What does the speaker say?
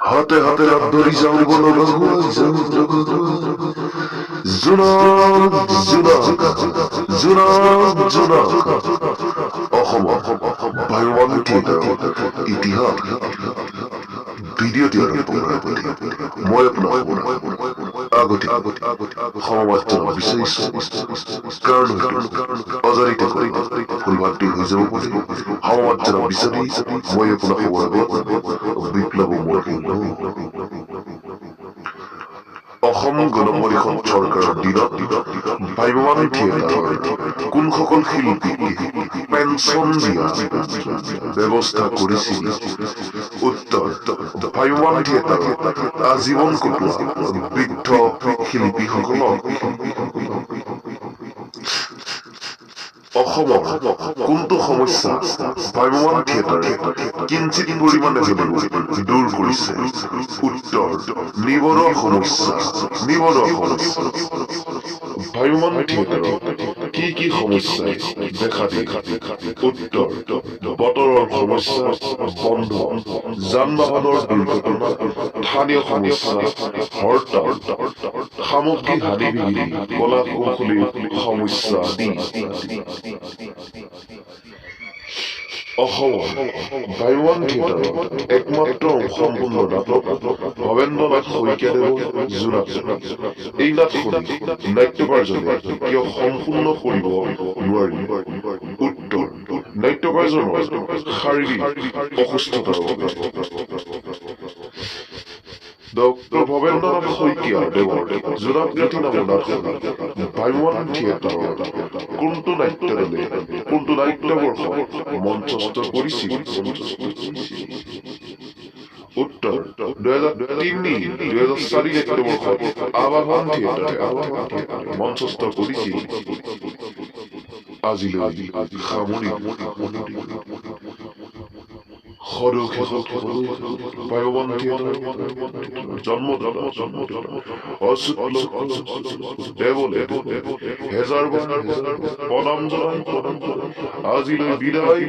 হাতে হাতে ৰাত ধৰি যাও বলো ৰঘুয়াই যাও জোনাক জোনাক জোনাক জোনাক অসমৰ ভাইৰৱান থিয়েটাৰৰ ইতিহাস ভিডিঅ'টি আৰম্ভ কৰাৰ প্ৰতি মই আপোনাক আগতে সমাজজনক বিচাৰিছো কাৰণ অজানিতে কৰি ফুলবাৰ্তি হৈ যাব পাৰে সমাজজনক বিচাৰি মই আপোনাক খবৰ বিপ্লৱমূলক অসম গণ পৰিষদ চৰকাৰৰ দিনত ভাইৰৱান থিয়েটাৰৰ কোনসকল শিল্পীক পেঞ্চন দিয়া ব্যৱস্থা কৰিছিল উত্তৰ ভাইৰৱান থিয়েটাৰৰ আজীৱন কটোৱা বৃদ্ধ শিল্পীসকলক অসমৰ কোনটো সমস্যা ভাইৰৱান থিয়েটাৰে কিঞ্চিত পৰিমাণে হ'লেও দূৰ কৰিছে উত্তৰ নিবনুৱা সমস্যা ভাইৰৱান থিয়েটাৰত কি সমস্যাই দেখা দিয়ে উত্তৰ বতৰৰ সমস্যা বন্ধ যান বাহনৰ দুৰ্ঘটনা স্থানীয় সমস্যা হৰতাল সামগ্ৰী হানি বিঘিনি কলা কৌশলীৰ সমস্যা আদি অসমৰ ভাইৰৱান থিয়েটাৰৰ একমাত্ৰ সম্পূৰ্ণ নাটক ভৱেন্দ্ৰনাথ শইকীয়াদেৱৰ জোনাক এই নাটখনি নাট্যকাৰজনে কিয় সম্পূৰ্ণ কৰিব নোৱাৰিলে উত্তৰ নাট্যকাৰজনৰ শাৰীৰিক অসুস্থতাৰ বাবে ডক্টৰ ভৱেন্দ্ৰনাথ শইকীয়া দেৱৰ জোনাক নীতি নামৰ নাটখনি ভাইৰৱান থিয়েটাৰৰ কোনটো নাট্যদলে কোনটো নাট্যবৰ্ষত মঞ্চস্থ কৰিছিল উত্তৰ 2003-2004 নাট্যবৰ্ষত আবাহন থিয়েটাৰে মঞ্চস্থ কৰিছিল আজিলৈ সামৰিক ভাইৰৱান থিয়েটাৰ জন্মদাতা দেৱলে হেজাৰ প্ৰণাম জনাই আজিলৈ বিদায়